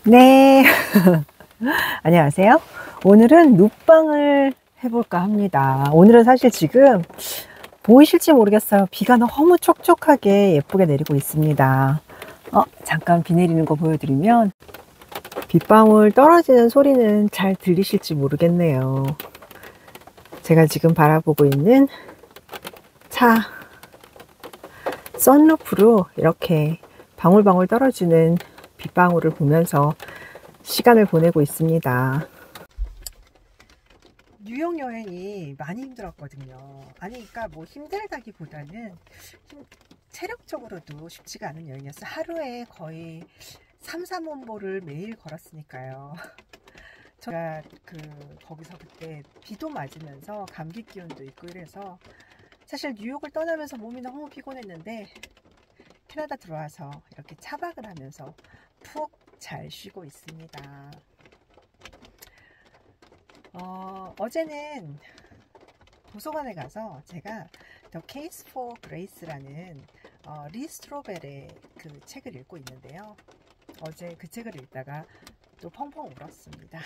네. 안녕하세요. 오늘은 눕방을 해볼까 합니다. 오늘은 사실 지금 보이실지 모르겠어요. 비가 너무 촉촉하게 예쁘게 내리고 있습니다. 잠깐 비 내리는 거 보여드리면 빗방울 떨어지는 소리는 잘 들리실지 모르겠네요. 제가 지금 바라보고 있는 차 선루프로 이렇게 방울방울 떨어지는 빗방울을 보면서 시간을 보내고 있습니다. 뉴욕 여행이 많이 힘들었거든요. 아니, 그러니까 뭐 힘들다기보다는 체력적으로도 쉽지가 않은 여행이었어요. 하루에 거의 3, 4만보를 매일 걸었으니까요. 제가 거기서 그때 비도 맞으면서 감기 기운도 있고 이래서 사실 뉴욕을 떠나면서 몸이 너무 피곤했는데 캐나다 들어와서 이렇게 차박을 하면서 푹 잘 쉬고 있습니다. 어제는 도서관에 가서 제가 The Case for Grace라는 리 스트로벨의 그 책을 읽고 있는데요. 어제 그 책을 읽다가 또 펑펑 울었습니다.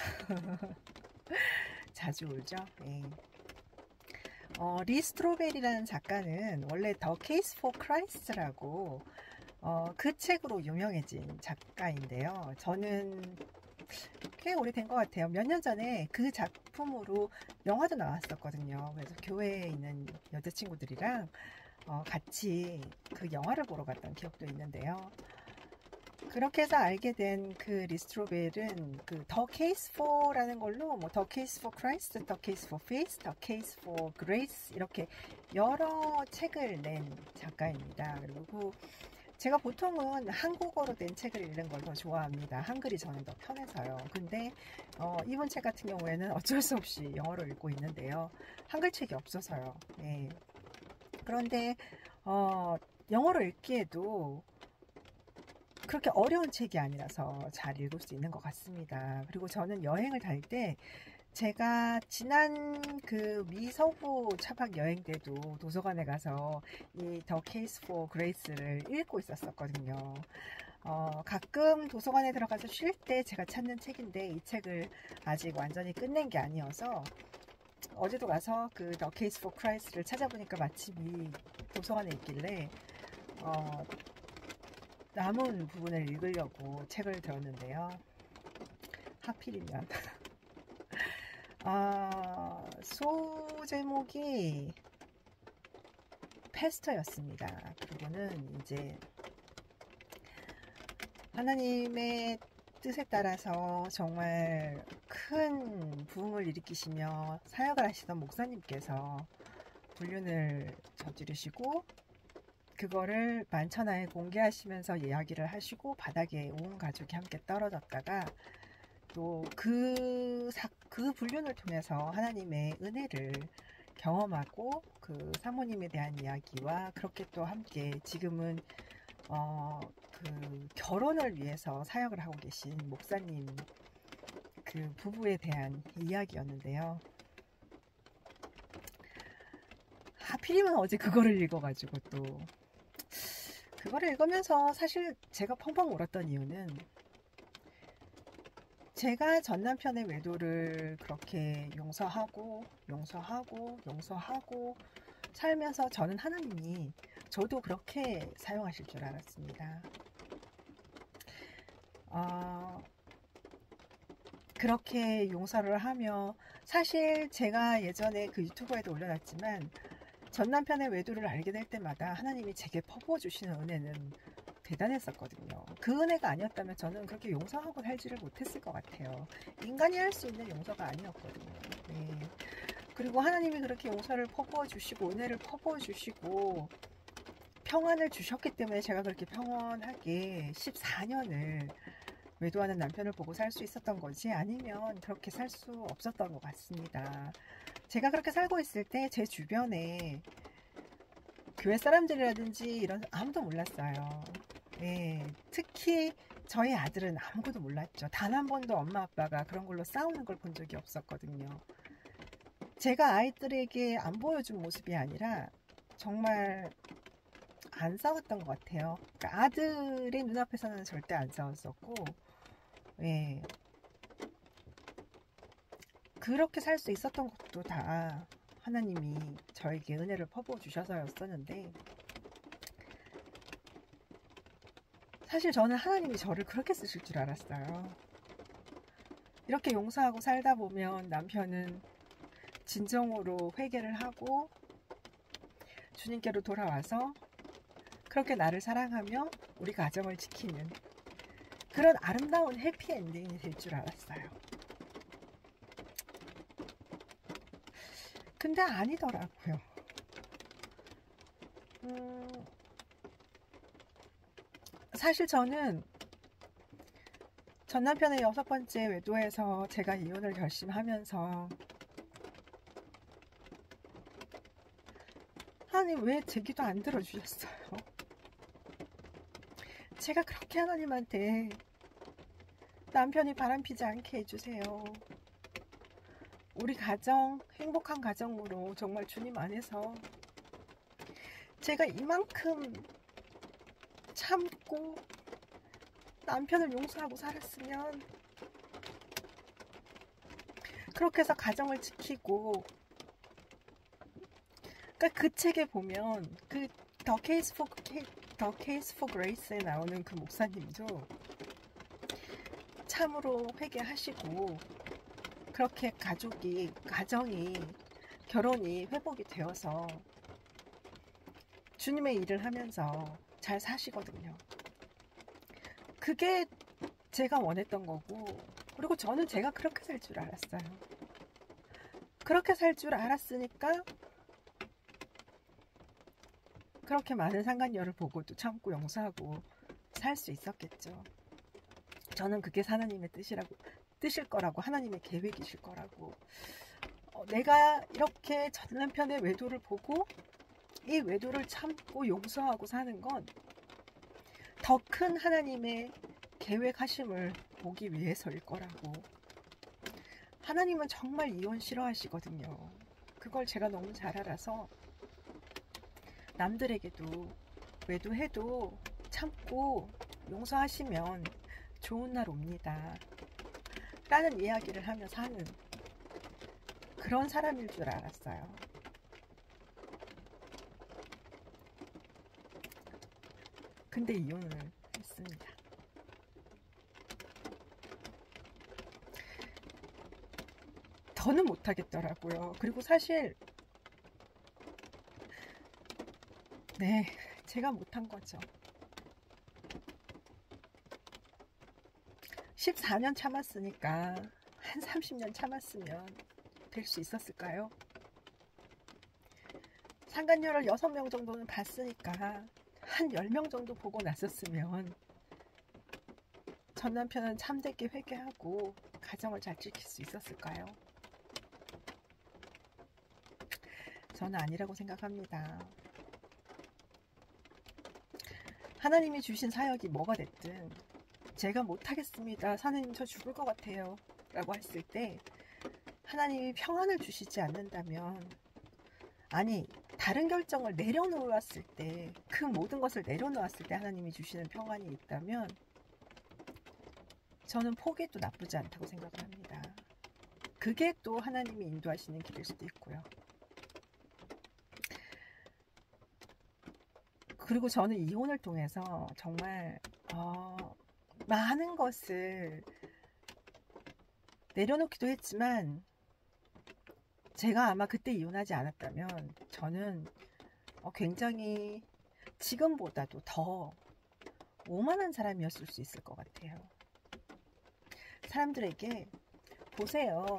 자주 울죠. 네. 리 스트로벨이라는 작가는 원래 The Case for Christ라고 그 책으로 유명해진 작가인데요. 저는 꽤 오래된 것 같아요. 몇 년 전에 그 작품으로 영화도 나왔었거든요. 그래서 교회에 있는 여자친구들이랑 같이 그 영화를 보러 갔던 기억도 있는데요. 그렇게 해서 알게 된 그 리스트로벨은 그 The Case for라는 걸로 뭐 The Case for Christ, The Case for Faith, The Case for Grace 이렇게 여러 책을 낸 작가입니다. 그리고 제가 보통은 한국어로 된 책을 읽는 걸 더 좋아합니다. 한글이 저는 더 편해서요. 근데 이번 책 같은 경우에는 어쩔 수 없이 영어로 읽고 있는데요. 한글 책이 없어서요. 네. 그런데 영어로 읽기에도 그렇게 어려운 책이 아니라서 잘 읽을 수 있는 것 같습니다. 그리고 저는 여행을 다닐 때 제가 지난 그 미서부 차박 여행 때도 도서관에 가서 이 The Case for Grace를 읽고 있었거든요. 가끔 도서관에 들어가서 쉴 때 제가 찾는 책인데 이 책을 아직 완전히 끝낸 게 아니어서 어제도 가서 그 The Case for Christ를 찾아보니까 마침 이 도서관에 있길래 남은 부분을 읽으려고 책을 들었는데요. 하필이면 소제목이 패스터였습니다. 그리고는 이제 하나님의 뜻에 따라서 정말 큰 부흥을 일으키시며 사역을 하시던 목사님께서 불륜을 저지르시고 그거를 만천하에 공개하시면서 이야기를 하시고 바닥에 온 가족이 함께 떨어졌다가 또 그 불륜을 통해서 하나님의 은혜를 경험하고 그 사모님에 대한 이야기와 그렇게 또 함께 지금은 그 결혼을 위해서 사역을 하고 계신 목사님 그 부부에 대한 이야기였는데요. 하필이면 어제 그거를 읽어가지고 또 그거를 읽으면서 사실 제가 펑펑 울었던 이유는 제가 전 남편의 외도를 그렇게 용서하고 살면서 저는 하나님이 저도 그렇게 사용하실 줄 알았습니다. 그렇게 용서를 하며 사실 제가 예전에 그 유튜브에도 올려놨지만 전 남편의 외도를 알게 될 때마다 하나님이 제게 퍼부어 주시는 은혜는 대단했었거든요. 그 은혜가 아니었다면 저는 그렇게 용서하고 살지를 못했을 것 같아요. 인간이 할 수 있는 용서가 아니었거든요. 네. 그리고 하나님이 그렇게 용서를 퍼부어 주시고 은혜를 퍼부어 주시고 평안을 주셨기 때문에 제가 그렇게 평안하게 14년을 외도하는 남편을 보고 살 수 있었던 거지 아니면 그렇게 살 수 없었던 것 같습니다. 제가 그렇게 살고 있을 때 제 주변에 교회 사람들이라든지 이런 아무도 몰랐어요. 네, 특히 저희 아들은 아무것도 몰랐죠. 단 한 번도 엄마 아빠가 그런 걸로 싸우는 걸 본 적이 없었거든요. 제가 아이들에게 안 보여준 모습이 아니라 정말 안 싸웠던 것 같아요. 그러니까 아들의 눈앞에서는 절대 안 싸웠었고 예, 그렇게 살 수 있었던 것도 다 하나님이 저에게 은혜를 퍼부어 주셔서였었는데, 사실 저는 하나님이 저를 그렇게 쓰실 줄 알았어요. 이렇게 용서하고 살다 보면 남편은 진정으로 회개를 하고 주님께로 돌아와서 그렇게 나를 사랑하며 우리 가정을 지키는 그런 아름다운 해피엔딩이 될 줄 알았어요. 근데 아니더라고요. 사실 저는 전 남편의 6번째 외도에서 제가 이혼을 결심하면서 하나님 왜 제 기도 안 들어주셨어요? 제가 그렇게 하나님한테 남편이 바람피지 않게 해주세요. 우리 가정, 행복한 가정으로 정말 주님 안에서 제가 이만큼 참고 남편을 용서하고 살았으면, 그렇게 해서 가정을 지키고, 그러니까 그 책에 보면 그 더 케이스 포 그레이스에 나오는 그 목사님도 참으로 회개하시고 그렇게 가정이, 결혼이 회복이 되어서 주님의 일을 하면서 잘 사시거든요. 그게 제가 원했던 거고, 그리고 저는 제가 그렇게 살 줄 알았어요. 그렇게 살 줄 알았으니까 그렇게 많은 상간녀를 보고도 참고 용서하고 살 수 있었겠죠. 저는 그게 하나님의 뜻일 거라고, 하나님의 계획이실 거라고. 내가 이렇게 전 남편의 외도를 보고 이 외도를 참고 용서하고 사는 건 더 큰 하나님의 계획하심을 보기 위해서일 거라고. 하나님은 정말 이혼 싫어하시거든요. 그걸 제가 너무 잘 알아서 남들에게도 외도해도 참고 용서하시면 좋은 날 옵니다 라는 이야기를 하며 사는 그런 사람일 줄 알았어요. 근데 이혼을 했습니다. 더는 못하겠더라고요. 그리고 사실 네, 제가 못한 거죠. 14년 참았으니까 한 30년 참았으면 될 수 있었을까요? 상간녀를 6명 정도는 봤으니까 한 10명 정도 보고 났었으면 전 남편은 참되게 회개하고 가정을 잘 지킬 수 있었을까요? 저는 아니라고 생각합니다. 하나님이 주신 사역이 뭐가 됐든 제가 못하겠습니다, 하나님 저 죽을 것 같아요 라고 했을 때 하나님이 평안을 주시지 않는다면, 아니 다른 결정을 내려놓았을 때, 그 모든 것을 내려놓았을 때 하나님이 주시는 평안이 있다면 저는 포기도 나쁘지 않다고 생각을 합니다. 그게 또 하나님이 인도하시는 길일 수도 있고요. 그리고 저는 이혼을 통해서 정말 많은 것을 내려놓기도 했지만, 제가 아마 그때 이혼하지 않았다면 저는 굉장히 지금보다도 더 오만한 사람이었을 수 있을 것 같아요. 사람들에게 보세요,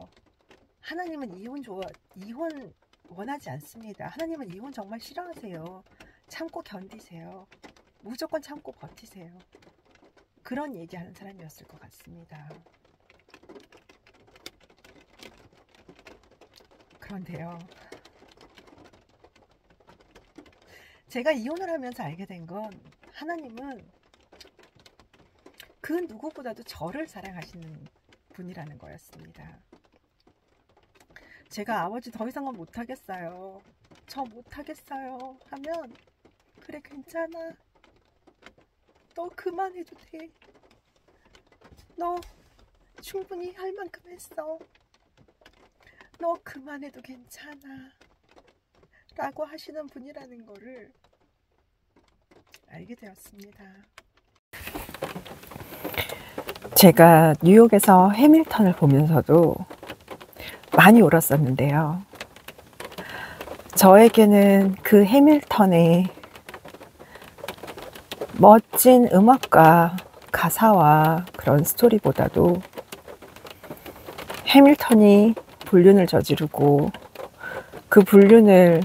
하나님은 이혼 원하지 않습니다, 하나님은 이혼 정말 싫어하세요, 참고 견디세요, 무조건 참고 버티세요, 그런 얘기하는 사람이었을 것 같습니다. 그런데요, 제가 이혼을 하면서 알게 된 건 하나님은 그 누구보다도 저를 사랑하시는 분이라는 거였습니다. 제가 아버지 더 이상은 못하겠어요, 저 못하겠어요 하면, 그래 괜찮아, 너 그만해도 돼, 너 충분히 할 만큼 했어. 너 그만해도 괜찮아. 라고 하시는 분이라는 거를 알게 되었습니다. 제가 뉴욕에서 해밀턴을 보면서도 많이 울었었는데요. 저에게는 그 해밀턴의 멋진 음악과 가사와 그런 스토리보다도 해밀턴이 불륜을 저지르고 그 불륜을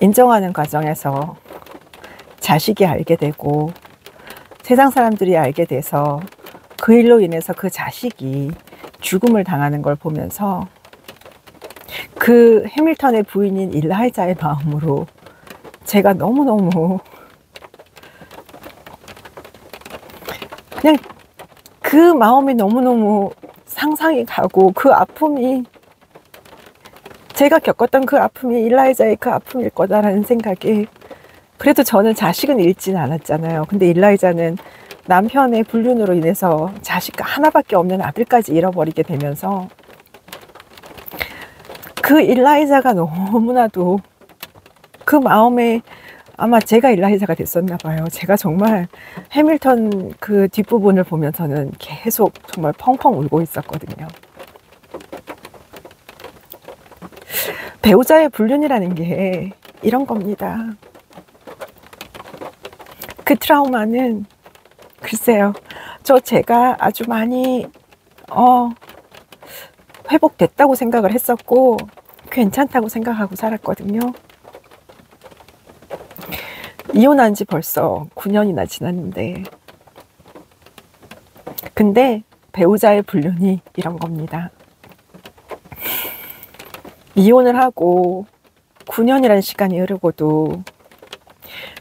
인정하는 과정에서 자식이 알게 되고 세상 사람들이 알게 돼서 그 일로 인해서 그 자식이 죽음을 당하는 걸 보면서 그 해밀턴의 부인인 일라이자의 마음으로 제가 너무너무 그냥 그 마음이 너무너무 상상이 가고 그 아픔이 제가 겪었던 그 아픔이 일라이자의 그 아픔일 거다라는 생각에 그래도 저는 자식은 잃지는 않았잖아요. 근데 일라이자는 남편의 불륜으로 인해서 자식 하나밖에 없는 아들까지 잃어버리게 되면서 그 일라이자가 너무나도 그 마음에 아마 제가 일라이자가 됐었나 봐요. 제가 정말 해밀턴 그 뒷부분을 보면서는 계속 정말 펑펑 울고 있었거든요. 배우자의 불륜이라는 게 이런 겁니다. 그 트라우마는 글쎄요. 제가 아주 많이 회복됐다고 생각을 했었고 괜찮다고 생각하고 살았거든요. 이혼한 지 벌써 9년이나 지났는데 근데 배우자의 불륜이 이런 겁니다. 이혼을 하고 9년이라는 시간이 흐르고도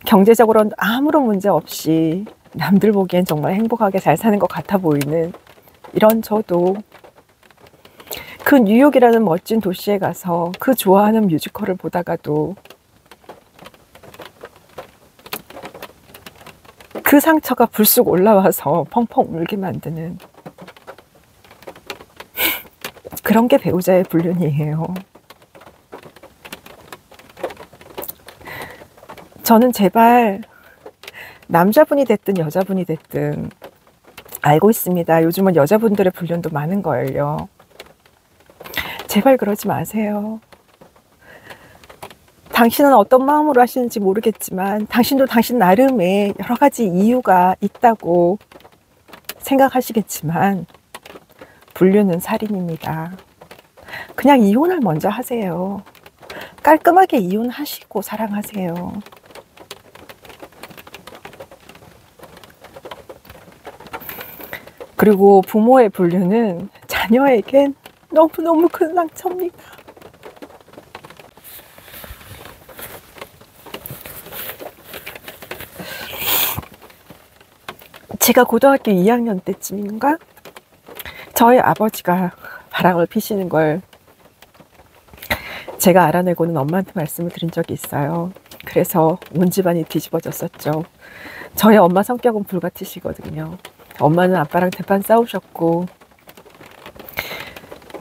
경제적으로는 아무런 문제 없이 남들 보기엔 정말 행복하게 잘 사는 것 같아 보이는 이런 저도 그 뉴욕이라는 멋진 도시에 가서 그 좋아하는 뮤지컬을 보다가도 그 상처가 불쑥 올라와서 펑펑 울게 만드는 그런 게 배우자의 불륜이에요. 저는 제발 남자분이 됐든 여자분이 됐든 알고 있습니다. 요즘은 여자분들의 불륜도 많은 거예요. 제발 그러지 마세요. 당신은 어떤 마음으로 하시는지 모르겠지만 당신도 당신 나름의 여러 가지 이유가 있다고 생각하시겠지만 불륜은 살인입니다. 그냥 이혼을 먼저 하세요. 깔끔하게 이혼하시고 사랑하세요. 그리고 부모의 불륜은 자녀에겐 너무너무 큰 상처입니다. 제가 고등학교 2학년 때쯤인가 저희 아버지가 바람을 피시는 걸 제가 알아내고는 엄마한테 말씀을 드린 적이 있어요. 그래서 온 집안이 뒤집어졌었죠. 저희 엄마 성격은 불같으시거든요. 엄마는 아빠랑 대판 싸우셨고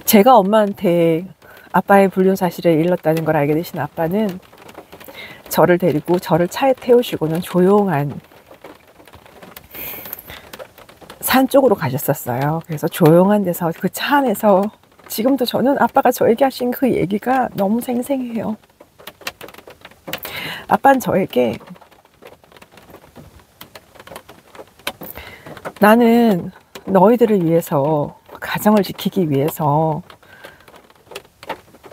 제가 엄마한테 아빠의 불륜 사실을 일렀다는 걸 알게 되신 아빠는 저를 데리고 저를 차에 태우시고는 조용한 산 쪽으로 가셨었어요. 그래서 조용한 데서 그 차 안에서 지금도 저는 아빠가 저에게 하신 그 얘기가 너무 생생해요. 아빠는 저에게 나는 너희들을 위해서 가정을 지키기 위해서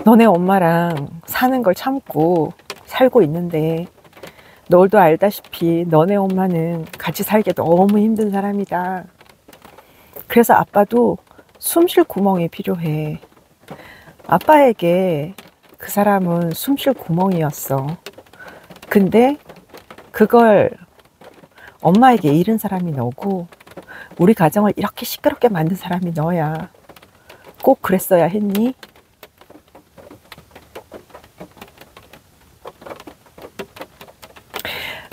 너네 엄마랑 사는 걸 참고 살고 있는데 너도 알다시피 너네 엄마는 같이 살기 너무 힘든 사람이다. 그래서 아빠도 숨 쉴 구멍이 필요해. 아빠에게 그 사람은 숨 쉴 구멍이었어. 근데 그걸 엄마에게 잃은 사람이 너고 우리 가정을 이렇게 시끄럽게 만든 사람이 너야. 꼭 그랬어야 했니?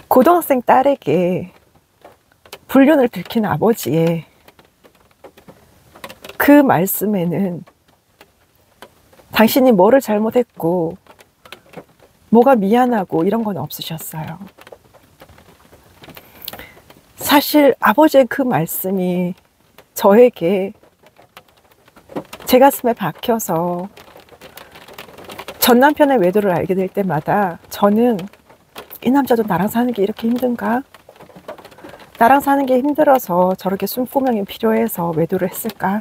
고등학생 딸에게 불륜을 들킨 아버지의 그 말씀에는 당신이 뭐를 잘못했고 뭐가 미안하고 이런 건 없으셨어요. 사실 아버지의 그 말씀이 저에게 제 가슴에 박혀서 전 남편의 외도를 알게 될 때마다 저는 이 남자도 나랑 사는 게 이렇게 힘든가? 나랑 사는 게 힘들어서 저렇게 숨구멍이 필요해서 외도를 했을까?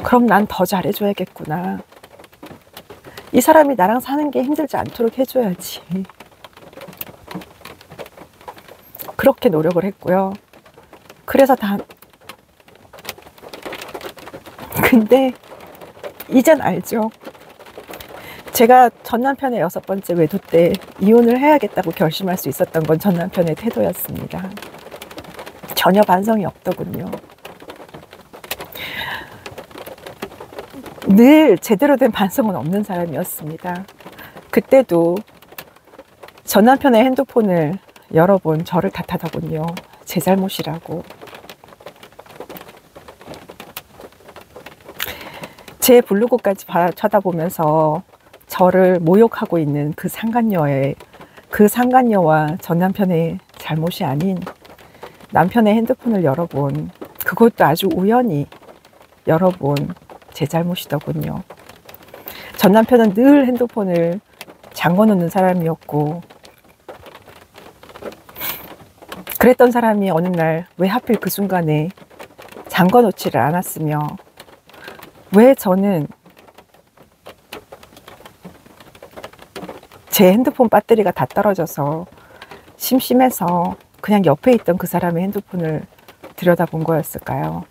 그럼 난 더 잘해줘야겠구나. 이 사람이 나랑 사는 게 힘들지 않도록 해줘야지. 그렇게 노력을 했고요. 그래서 근데 이젠 알죠. 제가 전 남편의 6번째 외도 때 이혼을 해야겠다고 결심할 수 있었던 건 전 남편의 태도였습니다. 전혀 반성이 없더군요. 늘 제대로 된 반성은 없는 사람이었습니다. 그때도 전 남편의 핸드폰을 여러 번 저를 탓하더군요. 제 잘못이라고. 제 블로그까지 쳐다보면서 저를 모욕하고 있는 그 상간녀와 전 남편의 잘못이 아닌 남편의 핸드폰을 여러 번, 그것도 아주 우연히 여러 번 제 잘못이더군요. 전 남편은 늘 핸드폰을 잠궈 놓는 사람이었고, 그랬던 사람이 어느 날 왜 하필 그 순간에 잠궈 놓지를 않았으며, 왜 저는 제 핸드폰 배터리가 다 떨어져서 심심해서 그냥 옆에 있던 그 사람의 핸드폰을 들여다본 거였을까요?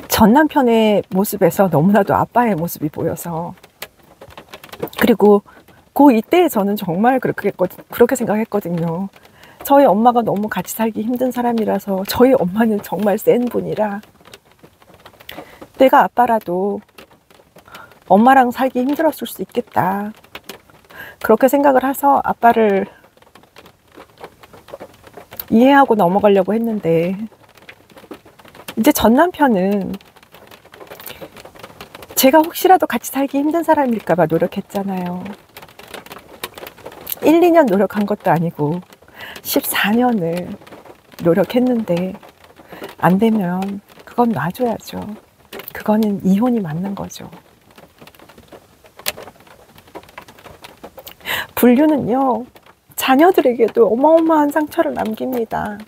전 남편의 모습에서 너무나도 아빠의 모습이 보여서, 그리고 이때에 저는 정말 그렇게 생각했거든요. 저희 엄마가 너무 같이 살기 힘든 사람이라서, 저희 엄마는 정말 센 분이라 내가 아빠라도 엄마랑 살기 힘들었을 수 있겠다, 그렇게 생각을 해서 아빠를 이해하고 넘어가려고 했는데, 이제 전 남편은 제가 혹시라도 같이 살기 힘든 사람일까 봐 노력했잖아요. 1, 2년 노력한 것도 아니고 14년을 노력했는데 안 되면 그건 놔줘야죠. 그거는 이혼이 맞는 거죠. 불륜은요, 자녀들에게도 어마어마한 상처를 남깁니다.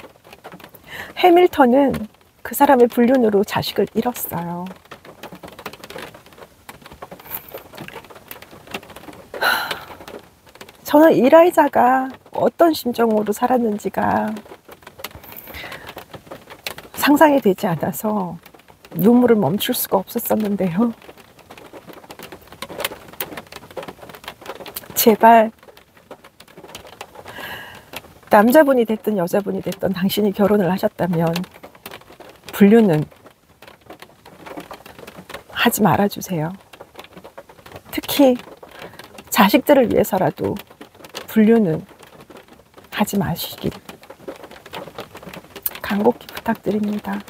해밀턴은 그 사람의 불륜으로 자식을 잃었어요. 저는 이라이자가 어떤 심정으로 살았는지가 상상이 되지 않아서 눈물을 멈출 수가 없었었는데요. 제발 남자분이 됐든 여자분이 됐든 당신이 결혼을 하셨다면 불륜은 하지 말아주세요. 특히 자식들을 위해서라도 불륜은 하지 마시길 간곡히 부탁드립니다.